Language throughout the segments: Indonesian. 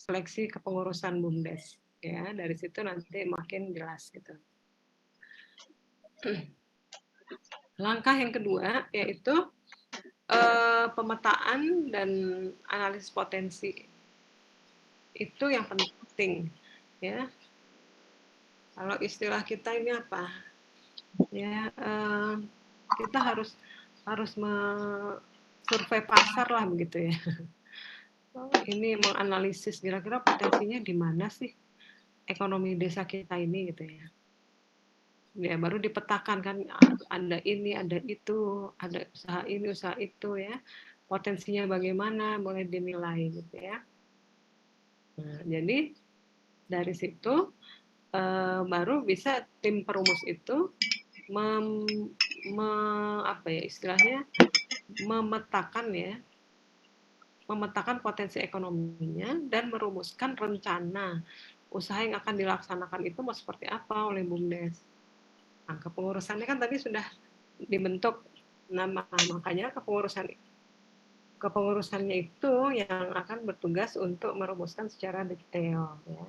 seleksi kepengurusan BUMDes. Ya, dari situ nanti makin jelas gitu. Langkah yang kedua yaitu pemetaan dan analisis potensi. Itu yang penting, ya. Kalau istilah kita ini apa? Ya, kita harus survei pasar lah begitu ya. Ini menganalisis kira-kira potensinya di mana sih ekonomi desa kita ini gitu ya. Ya baru dipetakan kan ada ini, ada itu, ada usaha ini, usaha itu ya. Potensinya bagaimana boleh dinilai gitu ya. Nah, jadi dari situ baru bisa tim perumus itu apa ya istilahnya memetakan potensi ekonominya dan merumuskan rencana usaha yang akan dilaksanakan itu mau seperti apa oleh BUMDes. Nah, kepengurusannya kan tadi sudah dibentuk, nah makanya kepengurusannya itu yang akan bertugas untuk merumuskan secara detail ya.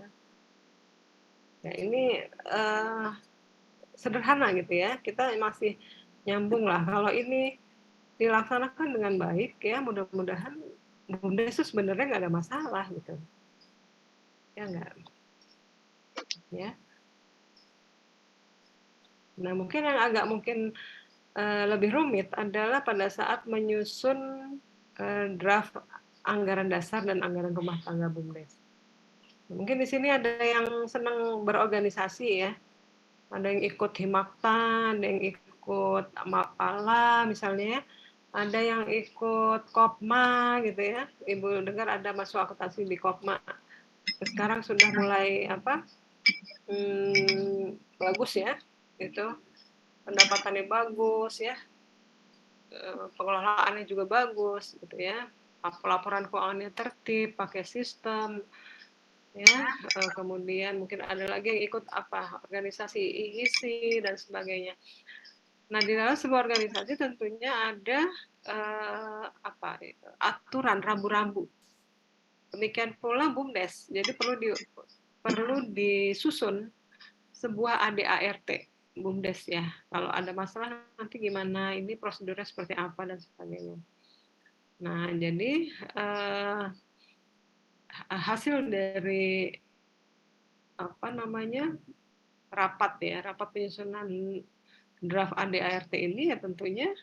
Ya ini sederhana gitu ya, kita masih nyambung lah kalau ini dilaksanakan dengan baik ya, mudah-mudahan BUMDes itu sebenarnya nggak ada masalah gitu ya, nggak ya. Nah mungkin yang agak lebih rumit adalah pada saat menyusun draft anggaran dasar dan anggaran rumah tangga BUMDes. Mungkin di sini ada yang senang berorganisasi ya, ada yang ikut Himakta, ada yang ikut Mapala misalnya, ada yang ikut Kopma gitu ya. Ibu dengar ada masuk akuntansi di Kopma. Sekarang sudah mulai bagus ya, gitu. Pendapatannya bagus ya, pengelolaannya juga bagus gitu ya. Pelaporan keuangannya tertib, pakai sistem ya. Kemudian mungkin ada lagi yang ikut organisasi IISI dan sebagainya. Nah, di dalam sebuah organisasi tentunya ada aturan rambu-rambu. Demikian pula BUMDes. Jadi perlu disusun sebuah ADART BUMDes ya. Kalau ada masalah nanti gimana, ini prosedurnya seperti apa dan sebagainya. Nah, jadi hasil dari rapat penyusunan draft ADART ini ya tentunya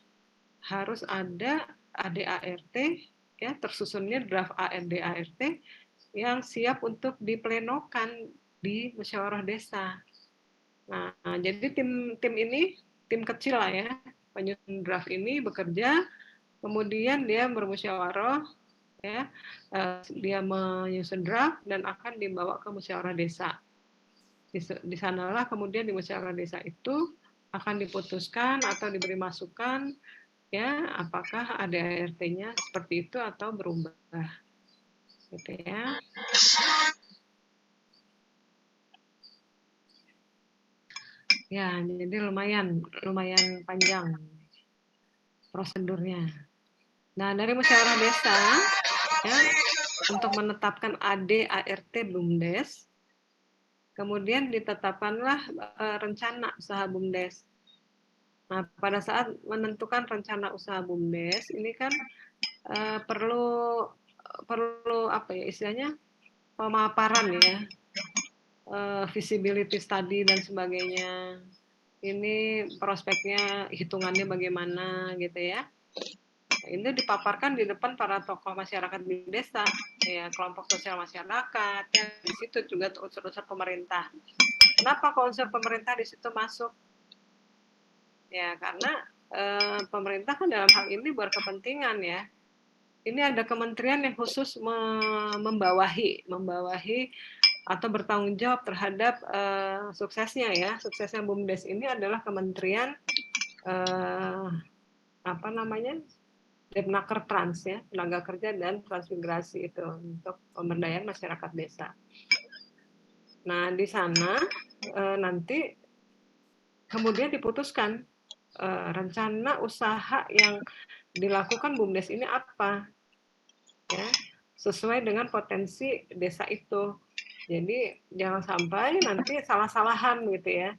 harus ada ADART ya, tersusunnya draft ADART yang siap untuk diplenokan di musyawarah desa. Nah, jadi tim ini tim kecil lah ya, penyusun draft ini bekerja, kemudian dia bermusyawarah ya, dia menyusun draft dan akan dibawa ke musyawarah desa. Di sanalah kemudian di musyawarah desa itu akan diputuskan atau diberi masukan ya, apakah ADART-nya seperti itu atau berubah gitu ya. Ya, jadi lumayan panjang prosedurnya. Nah, dari musyawarah desa ya, untuk menetapkan ADART BUMDes, kemudian ditetapkanlah rencana usaha BUMDes. Nah, pada saat menentukan rencana usaha BUMDes, ini kan perlu istilahnya pemaparan ya, visibility study dan sebagainya. Ini prospeknya, hitungannya bagaimana gitu ya. Ini dipaparkan di depan para tokoh masyarakat di desa, ya kelompok sosial masyarakat, ya di situ juga unsur-unsur pemerintah. Kenapa unsur pemerintah di situ masuk? Ya karena pemerintah kan dalam hal ini berkepentingan ya. Ini ada kementerian yang khusus membawahi atau bertanggung jawab terhadap suksesnya ya. Suksesnya BUMDes ini adalah kementerian Depnaker Trans ya, tenaga kerja dan transmigrasi itu untuk pemberdayaan masyarakat desa. Nah di sana nanti kemudian diputuskan rencana usaha yang dilakukan BUMDes ini apa ya. sesuai dengan potensi desa itu. Jadi jangan sampai nanti salah-salahan gitu ya.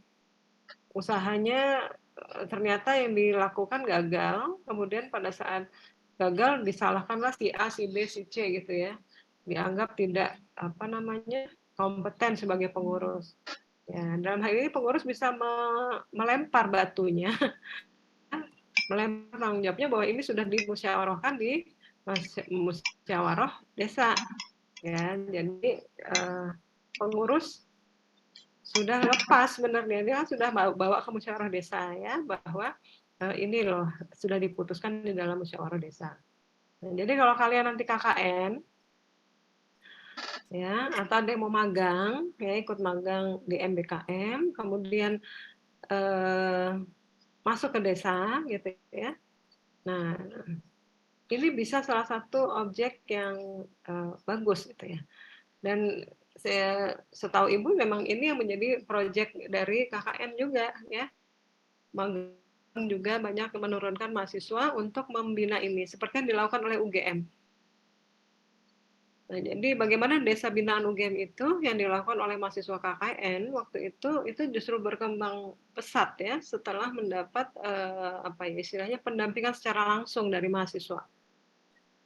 Usahanya ternyata yang dilakukan gagal, kemudian pada saat gagal disalahkanlah si A, si B, si C gitu ya. Dianggap tidak kompeten sebagai pengurus. Ya, dalam hal ini pengurus bisa melempar batunya, melempar tanggung jawabnya bahwa ini sudah dimusyawarahkan di musyawarah desa. Ya, jadi pengurus sudah lepas sebenarnya, dia sudah bawa ke musyawarah desa ya, bahwa ini loh sudah diputuskan di dalam musyawarah desa. Nah, jadi kalau kalian nanti KKN ya, atau ada yang mau magang ya, ikut magang di MBKM, kemudian masuk ke desa gitu ya. Nah, ini bisa salah satu objek yang bagus gitu ya. Dan saya setahu Ibu memang ini yang menjadi proyek dari KKN juga ya. Magang juga banyak menurunkan mahasiswa untuk membina ini seperti yang dilakukan oleh UGM. Nah, jadi bagaimana desa binaan UGM itu yang dilakukan oleh mahasiswa KKN waktu itu justru berkembang pesat ya setelah mendapat istilahnya pendampingan secara langsung dari mahasiswa.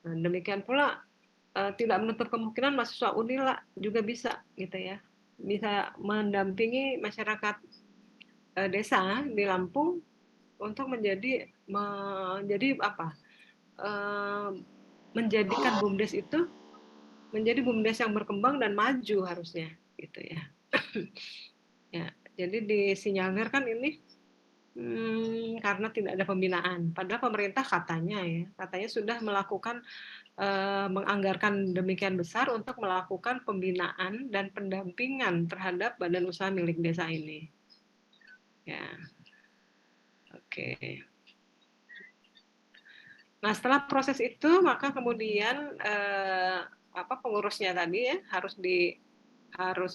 Nah, demikian pula tidak menutup kemungkinan mahasiswa Unila juga bisa gitu ya, bisa mendampingi masyarakat desa di Lampung untuk menjadikan BUMDes itu menjadi BUMDes yang berkembang dan maju harusnya gitu ya. Ya, jadi disinyalir kan ini karena tidak ada pembinaan. Padahal pemerintah katanya sudah melakukan menganggarkan demikian besar untuk melakukan pembinaan dan pendampingan terhadap badan usaha milik desa ini. Ya, oke. Nah, setelah proses itu maka kemudian pengurusnya tadi ya harus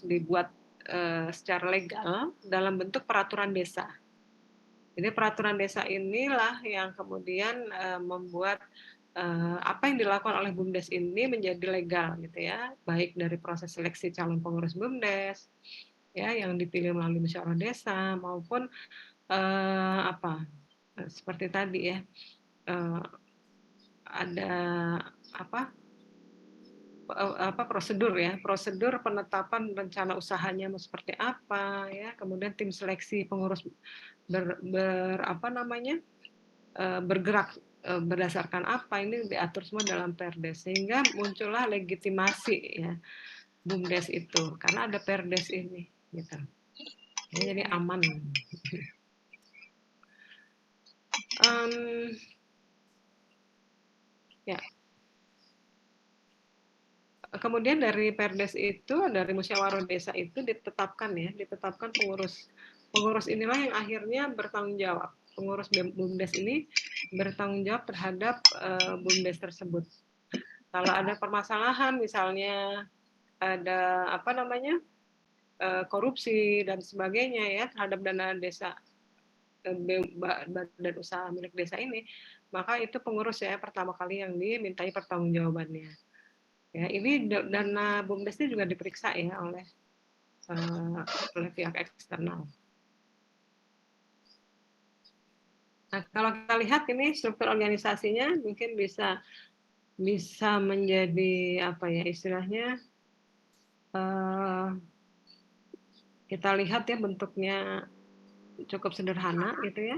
dibuat secara legal dalam bentuk peraturan desa. Jadi peraturan desa inilah yang kemudian membuat apa yang dilakukan oleh BUMDes ini menjadi legal gitu ya, baik dari proses seleksi calon pengurus BUMDes ya yang dipilih melalui musyawarah desa maupun seperti tadi ya ada prosedur penetapan rencana usahanya mau seperti apa ya, kemudian tim seleksi pengurus bergerak berdasarkan apa, ini diatur semua dalam Perdes sehingga muncullah legitimasi ya BUMDes itu karena ada Perdes ini gitu. Jadi aman. Ya. Kemudian dari Perdes itu, dari musyawarah desa itu ditetapkan pengurus inilah yang akhirnya bertanggung jawab. Pengurus BUMDes ini bertanggung jawab terhadap BUMDes tersebut. Kalau ada permasalahan, misalnya ada korupsi dan sebagainya ya terhadap dana desa badan usaha milik desa ini, maka itu pengurus ya pertama kali yang dimintai pertanggungjawabannya. Ya, ini dana BUMDes ini juga diperiksa ya oleh pihak eksternal. Nah, kalau kita lihat ini struktur organisasinya mungkin bisa menjadi istilahnya kita lihat ya bentuknya cukup sederhana gitu ya.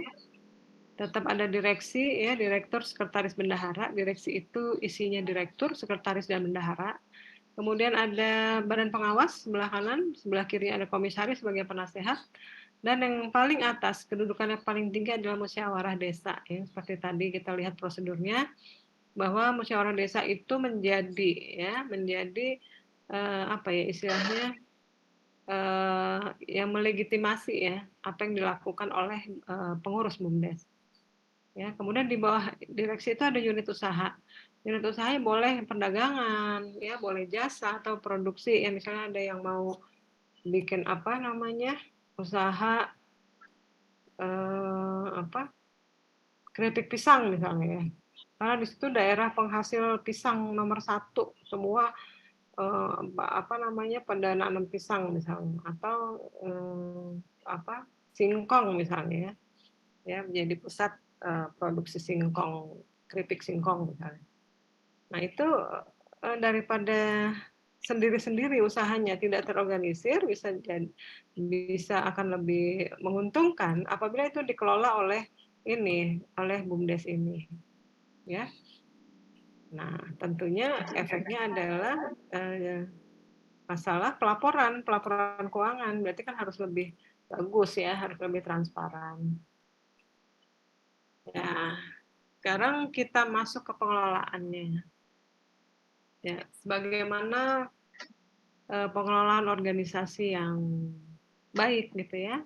Tetap ada direksi ya, direktur, sekretaris, bendahara. Direksi itu isinya direktur, sekretaris, dan bendahara. Kemudian ada badan pengawas sebelah kanan, sebelah kiri ada komisaris sebagai penasehat. Dan yang paling atas, kedudukannya paling tinggi adalah musyawarah desa. Ya. Seperti tadi kita lihat prosedurnya, bahwa musyawarah desa itu menjadi istilahnya yang melegitimasi ya apa yang dilakukan oleh pengurus BUMDes. Ya, kemudian di bawah direksi itu ada unit usaha. Unit usahanya boleh perdagangan, ya boleh jasa atau produksi. Ya misalnya ada yang mau bikin usaha keripik pisang misalnya ya. Karena di situ daerah penghasil pisang nomor 1, semua pendanaan pisang misalnya, atau singkong misalnya, ya menjadi pusat produksi singkong, keripik singkong misalnya. Nah itu daripada sendiri-sendiri usahanya tidak terorganisir, bisa akan lebih menguntungkan apabila itu dikelola oleh BUMDes ini, ya. Nah tentunya efeknya adalah masalah pelaporan keuangan, berarti kan harus lebih bagus ya, harus lebih transparan. Ya, sekarang kita masuk ke pengelolaannya. Ya, sebagaimana pengelolaan organisasi yang baik gitu ya.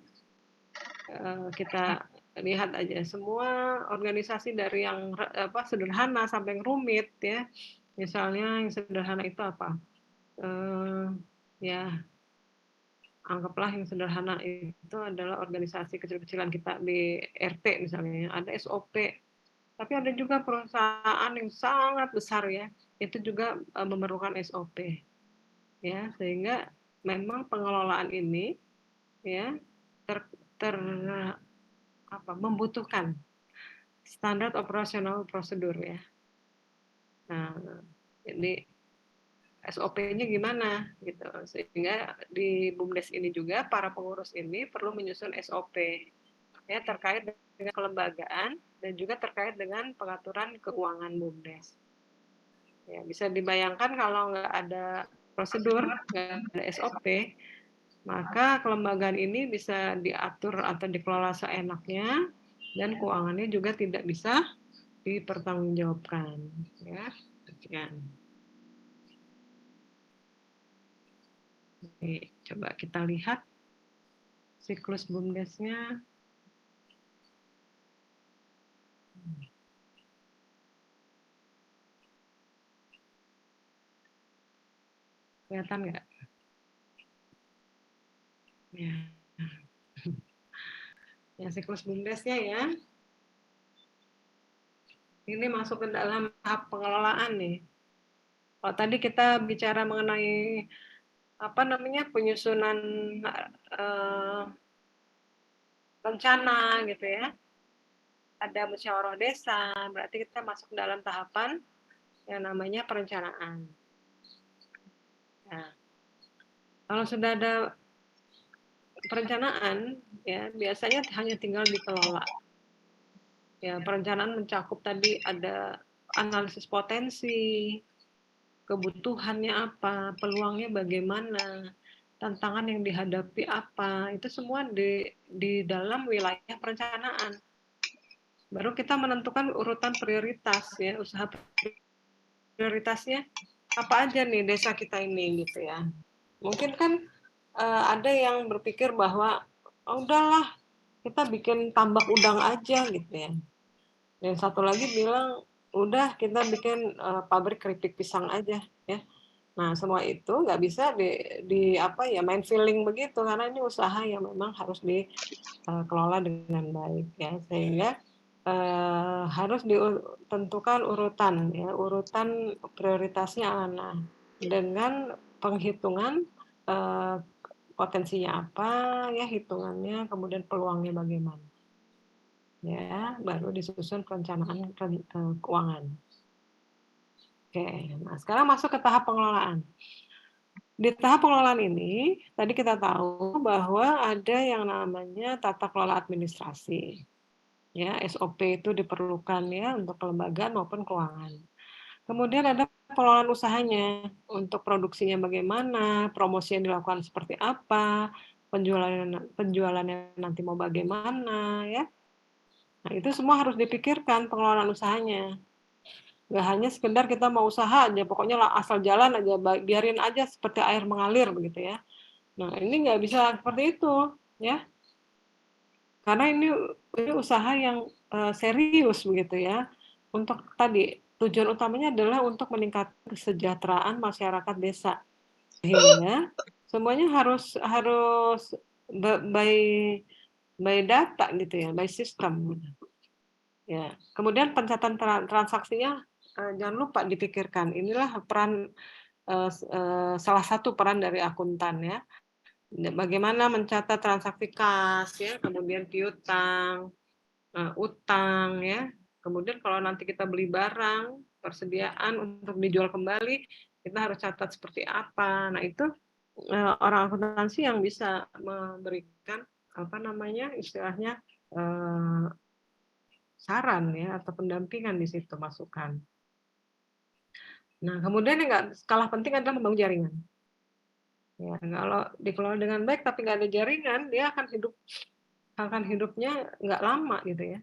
Kita lihat aja semua organisasi dari yang sederhana sampai yang rumit ya. Misalnya yang sederhana itu apa? Ya anggaplah yang sederhana itu adalah organisasi kecil-kecilan kita di RT misalnya, ada SOP. Tapi ada juga perusahaan yang sangat besar ya, itu juga memerlukan SOP. Ya, sehingga memang pengelolaan ini ya membutuhkan standar operasional prosedur ya. Nah, jadi SOP-nya gimana gitu, sehingga di BUMDes ini juga para pengurus ini perlu menyusun SOP ya terkait dengan kelembagaan dan juga terkait dengan pengaturan keuangan BUMDes. Ya, bisa dibayangkan kalau nggak ada prosedur, nggak ada SOP, maka kelembagaan ini bisa diatur atau dikelola seenaknya dan keuangannya juga tidak bisa dipertanggungjawabkan. Ya, sekian. Oke, coba kita lihat siklus BUMDes-nya. Kelihatan nggak? Ya. Ya, siklus BUMDes-nya ya. Ini masuk ke dalam tahap pengelolaan nih. Kalau tadi kita bicara mengenai penyusunan rencana gitu ya. Ada musyawarah desa, berarti kita masuk dalam tahapan yang namanya perencanaan. Nah, kalau sudah ada perencanaan, ya biasanya hanya tinggal dikelola. Ya, perencanaan mencakup tadi ada analisis potensi, kebutuhannya apa, peluangnya bagaimana, tantangan yang dihadapi apa, itu semua di dalam wilayah perencanaan. Baru kita menentukan urutan prioritas ya, usaha prioritasnya apa aja nih desa kita ini gitu ya. Mungkin kan ada yang berpikir bahwa udahlah kita bikin tambak udang aja gitu ya. Dan satu lagi bilang udah kita bikin pabrik keripik pisang aja ya. Nah semua itu nggak bisa main feeling begitu karena ini usaha yang memang harus dikelola dengan baik ya, sehingga harus ditentukan urutan prioritasnya mana dengan penghitungan potensinya apa ya, hitungannya, kemudian peluangnya bagaimana ya, baru disusun perencanaan keuangan. Oke, nah sekarang masuk ke tahap pengelolaan. Di tahap pengelolaan ini tadi kita tahu bahwa ada yang namanya tata kelola administrasi. Ya, SOP itu diperlukan ya untuk kelembagaan maupun keuangan. Kemudian ada pengelolaan usahanya, untuk produksinya bagaimana, promosi yang dilakukan seperti apa, penjualannya nanti mau bagaimana ya. Nah, itu semua harus dipikirkan pengelolaan usahanya. Nggak hanya sekedar kita mau usaha aja, pokoknya asal jalan aja, biarin aja seperti air mengalir begitu ya. Nah, ini nggak bisa seperti itu ya. Karena ini usaha yang serius begitu ya. Untuk tadi tujuan utamanya adalah untuk meningkatkan kesejahteraan masyarakat desa. Sehingga semuanya harus by data gitu ya, by system. Ya, kemudian pencatatan transaksinya, jangan lupa dipikirkan. Inilah peran, salah satu peran dari akuntan ya. Bagaimana mencatat transaksi kas ya, kemudian piutang, utang ya. Kemudian kalau nanti kita beli barang, persediaan untuk dijual kembali, kita harus catat seperti apa. Nah, itu orang akuntansi yang bisa memberikan apa namanya, istilahnya saran ya atau pendampingan di situ, masukan. Nah, kemudian yang nggak kalah penting adalah membangun jaringan. Ya, kalau dikelola dengan baik tapi nggak ada jaringan, dia akan hidupnya nggak lama gitu ya.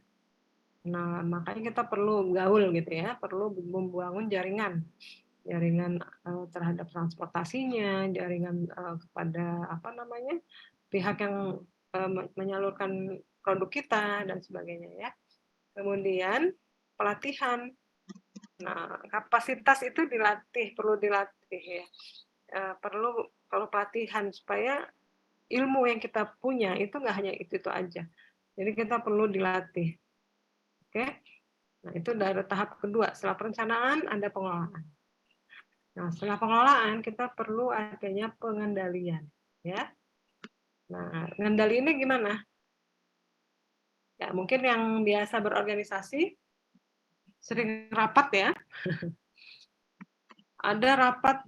Nah, makanya kita perlu gaul gitu ya, perlu membangun jaringan, terhadap transportasinya, jaringan kepada apa namanya pihak yang menyalurkan produk kita dan sebagainya ya. Kemudian pelatihan. Nah, kapasitas itu perlu dilatih ya. Perlu pelatihan supaya ilmu yang kita punya itu nggak hanya itu aja. Jadi kita perlu dilatih. Oke. Nah, itu dari tahap kedua. Setelah perencanaan ada pengelolaan. Nah, setelah pengelolaan kita perlu adanya pengendalian, ya. Nah, pengendali ini gimana? Ya, mungkin yang biasa berorganisasi sering rapat ya. Ada rapat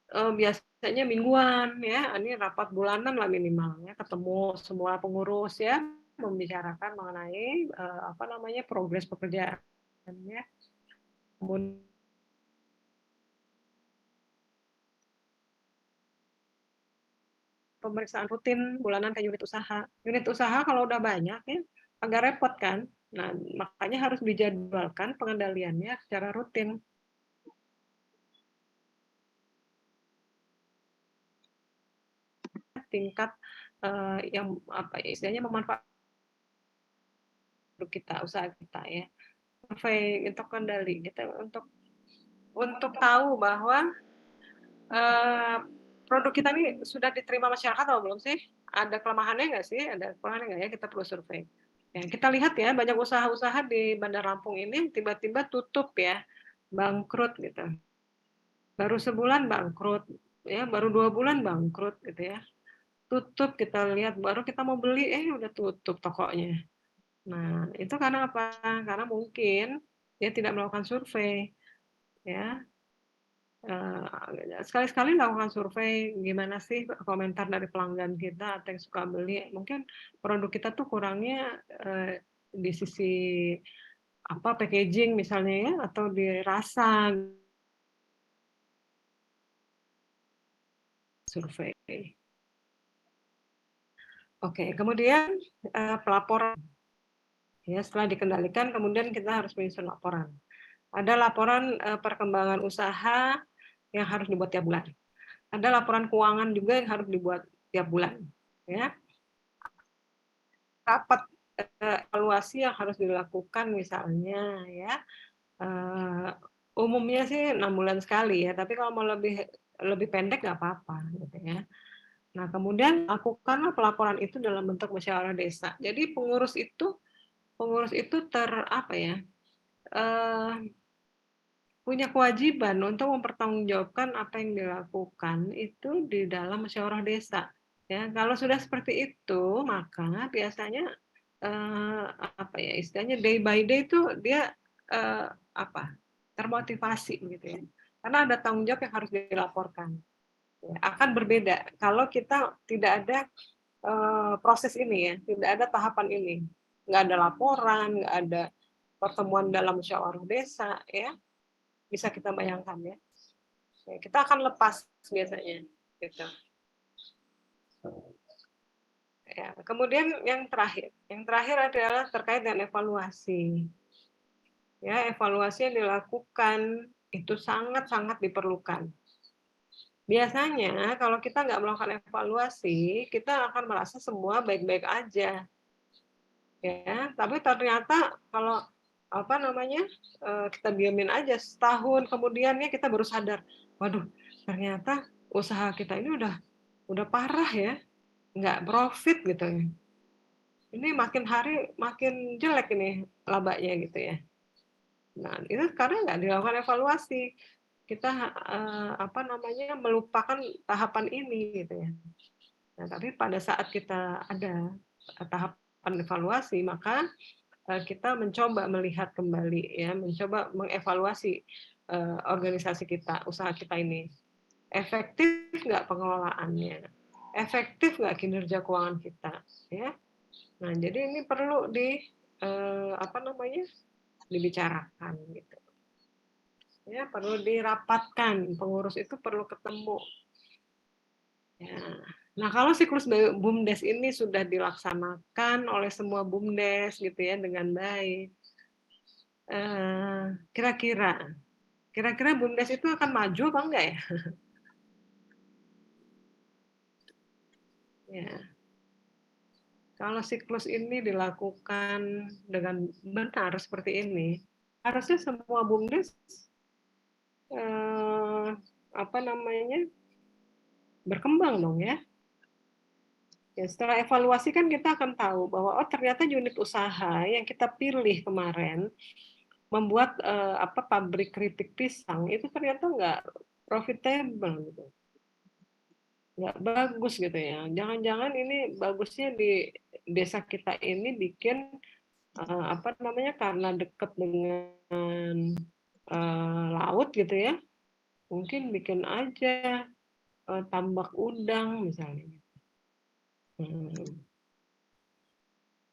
biasanya mingguan ya, ini rapat bulanan lah minimal ya, ketemu semua pengurus ya, membicarakan mengenai apa namanya progres pekerjaan ya. Kemudian pemeriksaan rutin bulanan ke unit usaha. Unit usaha kalau udah banyak ya agak repot kan. Nah, makanya harus dijadwalkan pengendaliannya secara rutin. Tingkat yang apa ya, istilahnya memanfaatkan kita, usaha kita ya. Survei untuk kendali kita untuk tahu bahwa produk kita ini sudah diterima masyarakat atau belum sih? Ada kelemahannya nggak sih? Ada kekurangannya nggak ya? Kita perlu survei. Ya, kita lihat ya, banyak usaha-usaha di Bandar Lampung ini tiba-tiba tutup ya, bangkrut gitu. Baru sebulan bangkrut, ya, baru 2 bulan bangkrut gitu ya. Tutup kita lihat, baru kita mau beli, udah tutup tokonya. Nah, itu karena apa? Karena mungkin dia tidak melakukan survei, ya. Sekali-sekali lakukan survei, gimana sih komentar dari pelanggan kita atau yang suka beli. Mungkin produk kita tuh kurangnya di sisi apa packaging misalnya ya, atau di rasa. Survei. Oke, kemudian pelaporan. Ya, setelah dikendalikan, kemudian kita harus menyusun laporan. Ada laporan perkembangan usaha yang harus dibuat tiap bulan. Ada laporan keuangan juga yang harus dibuat tiap bulan. Ya, rapat evaluasi yang harus dilakukan misalnya ya. Umumnya sih 6 bulan sekali ya, tapi kalau mau lebih pendek nggak apa-apa gitu ya. Nah, kemudian lakukanlah pelaporan itu dalam bentuk musyawarah desa. Jadi pengurus itu apa ya, punya kewajiban untuk mempertanggungjawabkan apa yang dilakukan itu di dalam musyawarah desa. Ya, kalau sudah seperti itu, maka biasanya apa ya istilahnya day by day itu dia apa termotivasi gitu ya. Karena ada tanggung jawab yang harus dilaporkan. Ya, akan berbeda kalau kita tidak ada proses ini ya, tidak ada tahapan ini, nggak ada laporan, nggak ada pertemuan dalam musyawarah desa, ya bisa kita bayangkan ya. Kita akan lepas biasanya, gitu. Ya, kemudian yang terakhir adalah terkait dengan evaluasi. Ya, evaluasi yang dilakukan itu sangat-sangat diperlukan. Biasanya kalau kita nggak melakukan evaluasi, kita akan merasa semua baik-baik aja. Ya, tapi ternyata kalau apa namanya kita diamin aja setahun kemudiannya kita baru sadar, waduh ternyata usaha kita ini udah parah ya, nggak profit gitu ya. ini makin hari makin jelek ini labanya gitu ya. Nah, itu karena nggak dilakukan evaluasi. Kita melupakan tahapan ini gitu ya. Nah, tapi pada saat kita ada tahapan evaluasi, maka kita mencoba melihat kembali ya, mencoba mengevaluasi organisasi kita, usaha kita ini. Efektif nggak pengelolaannya? Efektif nggak kinerja keuangan kita? Ya. Nah, jadi ini perlu dibicarakan gitu. Ya, perlu dirapatkan. Pengurus itu perlu ketemu. Ya. Nah, kalau siklus BUMDes ini sudah dilaksanakan oleh semua BUMDes gitu ya dengan baik, kira-kira BUMDes itu akan maju apa enggak ya? Ya. Kalau siklus ini dilakukan dengan benar seperti ini, harusnya semua BUMDes eh, berkembang dong ya. Ya, setelah evaluasi kan kita akan tahu bahwa ternyata unit usaha yang kita pilih kemarin membuat pabrik keripik pisang itu ternyata nggak profitable gitu, nggak bagus gitu ya. Jangan-jangan ini bagusnya di desa kita ini bikin karena dekat dengan laut gitu ya, mungkin bikin aja tambak udang misalnya.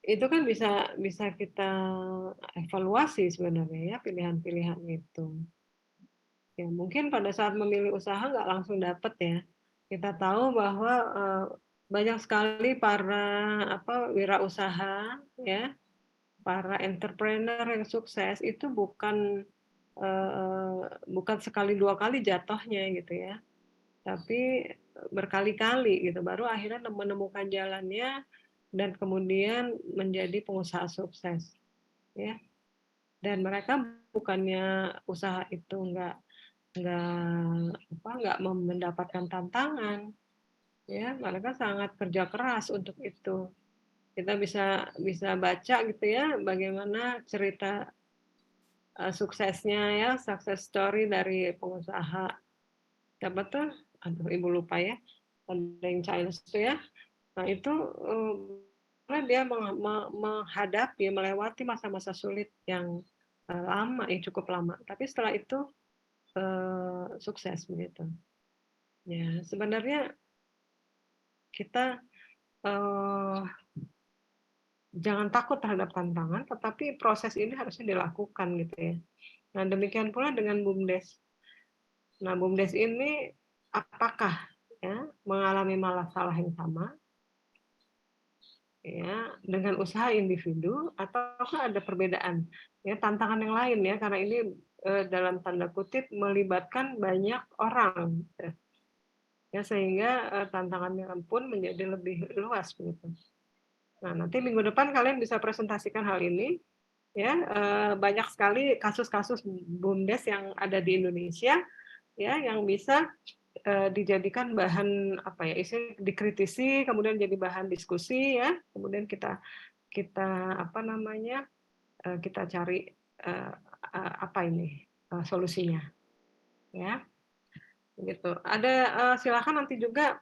Itu kan bisa bisa kita evaluasi sebenarnya ya pilihan-pilihan itu. Ya mungkin pada saat memilih usaha nggak langsung dapat ya. Kita tahu bahwa banyak sekali para wirausaha ya, para entrepreneur yang sukses itu bukan sekali dua kali jatuhnya gitu ya, tapi berkali-kali gitu baru akhirnya menemukan jalannya dan kemudian menjadi pengusaha sukses ya. Dan mereka bukannya usaha itu nggak mendapatkan tantangan ya, mereka sangat kerja keras untuk itu. Kita bisa bisa baca gitu ya bagaimana cerita suksesnya ya, success story dari pengusaha siapa tuh, aduh ibu lupa ya, ada yang Chinese tuh ya. Nah itu karena dia menghadapi melewati masa-masa sulit yang lama, yang cukup lama, tapi setelah itu sukses begitu ya. Sebenarnya kita jangan takut terhadap tantangan, tetapi proses ini harusnya dilakukan gitu ya. Nah demikian pula dengan BUMDes. Nah BUMDes ini apakah ya mengalami masalah yang sama ya dengan usaha individu ataukah ada perbedaan ya, tantangan yang lain ya, karena ini dalam tanda kutip melibatkan banyak orang ya, sehingga tantangannya pun menjadi lebih luas begitu. Nah nanti minggu depan kalian bisa presentasikan hal ini ya, banyak sekali kasus-kasus BUMDes yang ada di Indonesia ya yang bisa dijadikan bahan dikritisi, kemudian jadi bahan diskusi ya, kemudian kita kita kita cari solusinya ya gitu. Ada silakan nanti juga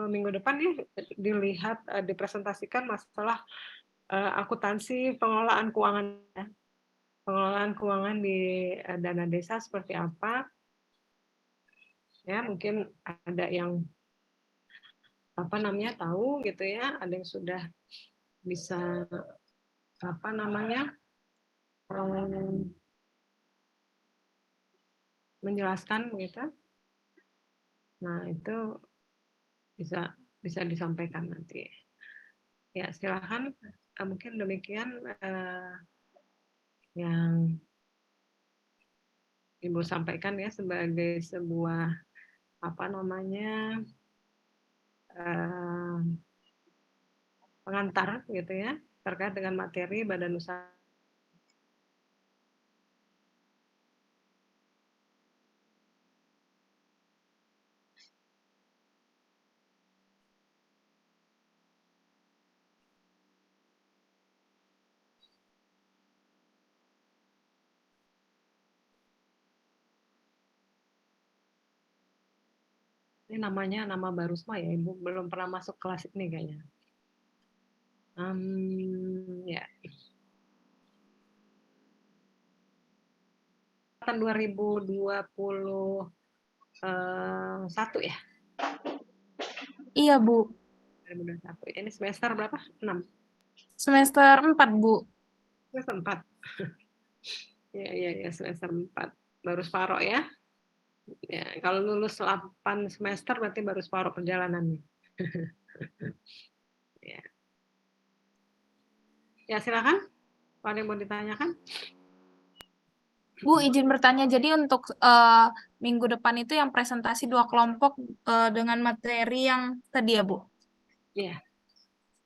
minggu depan ya dilihat dipresentasikan masalah akuntansi pengelolaan keuangan ya. Pengelolaan keuangan di dana desa seperti apa ya, mungkin ada yang tahu gitu ya, ada yang sudah bisa menjelaskan gitu. Nah itu bisa bisa disampaikan nanti ya. Silakan, mungkin demikian yang Ibu sampaikan ya sebagai sebuah eh, pengantar gitu ya terkait dengan materi badan usaha. Ini namanya nama baru semua ya, Ibu belum pernah masuk kelas ini kayaknya. Ya. Tahun 2021 ya? Iya, Bu. 2021. Ini semester berapa? 6. Semester 4, Bu. Semester 4. Ya, semester 4. Baru separuh ya. Ya, kalau lulus 8 semester berarti baru separuh perjalanannya. Ya. Ya, silakan. Kalau ada yang mau ditanyakan? Bu, izin bertanya, jadi untuk minggu depan itu yang presentasi 2 kelompok dengan materi yang tadi ya, Bu? Iya.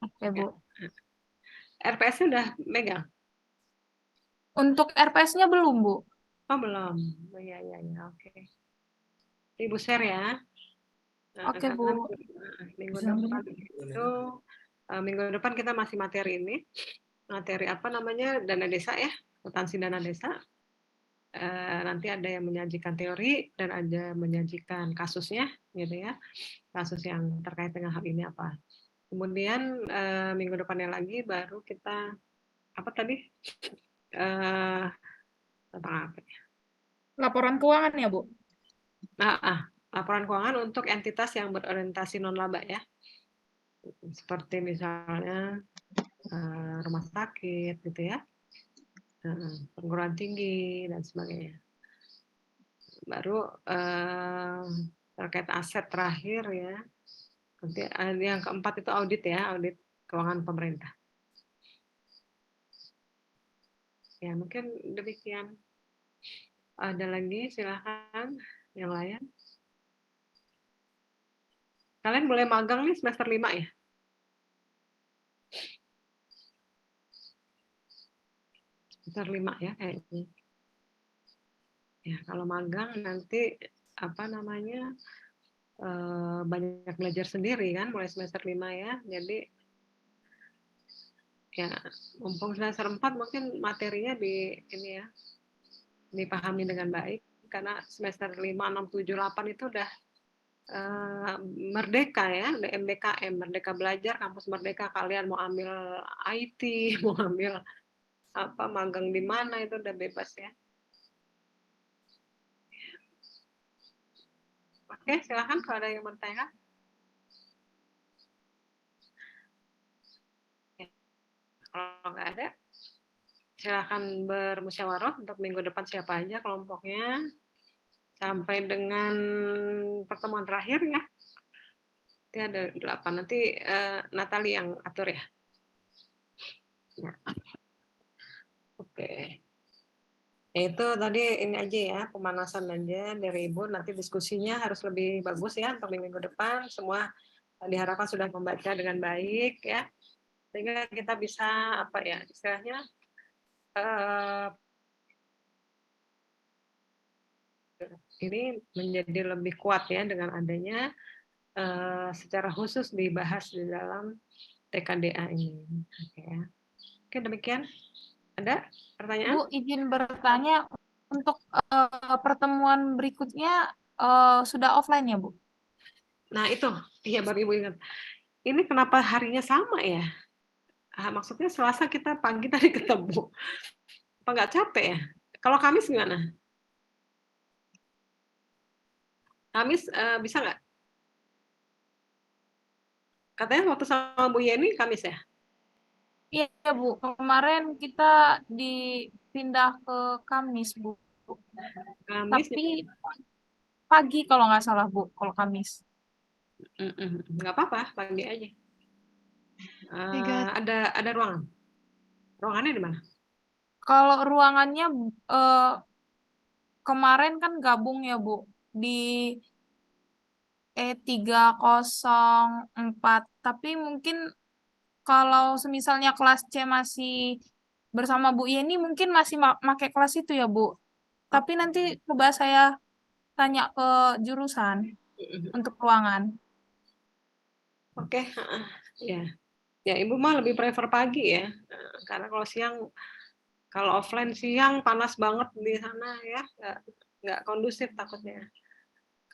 Oke, Ya. Bu. RPS-nya udah megang? Untuk RPS-nya belum, Bu? Oh, belum. Oh, ya, oke. Ibu share ya. Oke, Karena Bu. minggu depan kita masih materi ini. Materi apa namanya? Dana desa ya. Akuntansi dana desa. Nanti ada yang menyajikan teori dan ada menyajikan kasusnya gitu ya, kasus yang terkait dengan hal ini apa. Kemudian minggu depannya lagi baru kita apa tadi tentang apa ya? Laporan keuangan ya, Bu? Laporan keuangan untuk entitas yang berorientasi non laba ya, seperti misalnya rumah sakit gitu ya, perguruan tinggi dan sebagainya. Baru terkait aset terakhir ya. Nanti yang keempat itu audit ya, audit keuangan pemerintah. Ya, mungkin demikian. Ada lagi, silakan yang lain. Kalian boleh magang nih semester 5 ya? Semester 5 ya kayaknya. Ya, kalau magang nanti apa namanya banyak belajar sendiri kan mulai semester 5 ya. Jadi ya mumpung semester 4 mungkin materinya ini ya dipahami dengan baik karena semester 5, 6, 7, 8 itu udah merdeka ya, udah MBKM, Merdeka Belajar, Kampus Merdeka. Kalian mau ambil IT, mau ambil apa magang di mana itu udah bebas ya. Oke, silakan kalau ada yang bertanya. Ya, kalau nggak ada, silakan bermusyawarah untuk minggu depan siapa aja kelompoknya sampai dengan pertemuan terakhir ya. Nanti ada 8. Nanti Natali yang atur ya. Nah, oke. Itu tadi ini aja ya, pemanasan aja dari Ibu. Nanti diskusinya harus lebih bagus ya untuk minggu depan. Semua diharapkan sudah membaca dengan baik ya. Sehingga kita bisa apa ya, istilahnya ini menjadi lebih kuat ya dengan adanya secara khusus dibahas di dalam TKDA ini. Oke, ya. Oke, demikian. Ada pertanyaan? Bu, izin bertanya, untuk pertemuan berikutnya sudah offline ya, Bu? Nah, itu. Iya, baru Ibu ingat. Ini kenapa harinya sama ya? Maksudnya Selasa kita pagi tadi ketemu. Apa nggak capek ya? Kalau Kamis gimana? Kamis bisa nggak? Katanya waktu sama Bu Yeni Kamis ya? Iya, Bu. Kemarin kita dipindah ke Kamis, Bu. Kamis Tapi pagi kalau nggak salah, Bu, kalau Kamis. nggak apa-apa, pagi aja. Ada ruangan. Ruangannya di mana? Kalau ruangannya kemarin kan gabung ya, Bu, di E304. Tapi mungkin kalau semisalnya kelas C masih bersama Bu Yeni, mungkin masih pakai kelas itu ya, Bu. Oh, Tapi nanti coba saya tanya ke jurusan untuk ruangan. oke. Ya. Ya, Ibu mah lebih prefer pagi ya. Karena kalau siang, kalau offline siang panas banget di sana ya, nggak kondusif takutnya.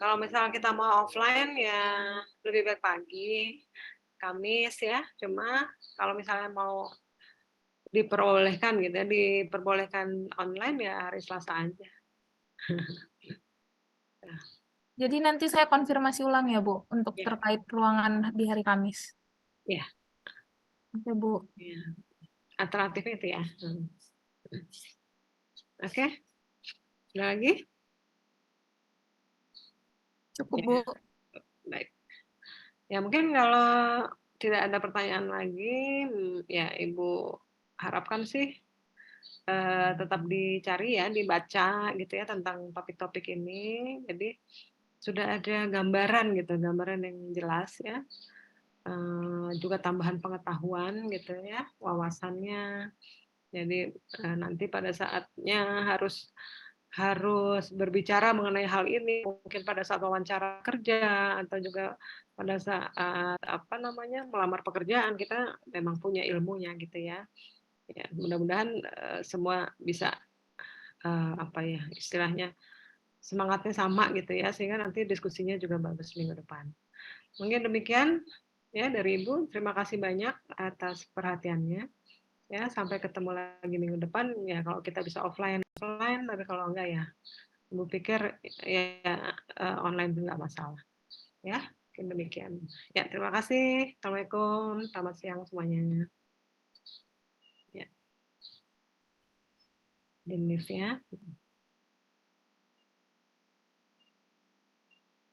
Kalau misalnya kita mau offline ya lebih baik pagi, Kamis ya. Cuma kalau misalnya mau diperbolehkan gitu ya, diperbolehkan online ya hari Selasa aja. Jadi nanti saya konfirmasi ulang ya, Bu, untuk Ya, terkait ruangan di hari Kamis. ya, Oke, Bu. ya. Alternatifnya itu ya. Oke, ada lagi? Cukup, Ya, Bu. baik. Ya mungkin kalau tidak ada pertanyaan lagi, ya Ibu harapkan sih tetap dicari ya, dibaca gitu ya tentang topik-topik ini. Jadi sudah ada gambaran gitu, gambaran yang jelas ya. Juga tambahan pengetahuan gitu ya, wawasannya. Jadi nanti pada saatnya harus berbicara mengenai hal ini, mungkin pada saat wawancara kerja atau juga pada saat apa namanya melamar pekerjaan, kita memang punya ilmunya gitu ya. Ya, mudah-mudahan semua bisa apa ya istilahnya semangatnya sama gitu ya, sehingga nanti diskusinya juga bagus minggu depan. Mungkin demikian ya dari Ibu. Terima kasih banyak atas perhatiannya. Ya, sampai ketemu lagi minggu depan ya kalau kita bisa offline, tapi kalau enggak ya Ibu pikir ya online juga nggak masalah. Ya, mungkin demikian. Ya, terima kasih. Assalamualaikum. Selamat siang semuanya. Ya, di ya.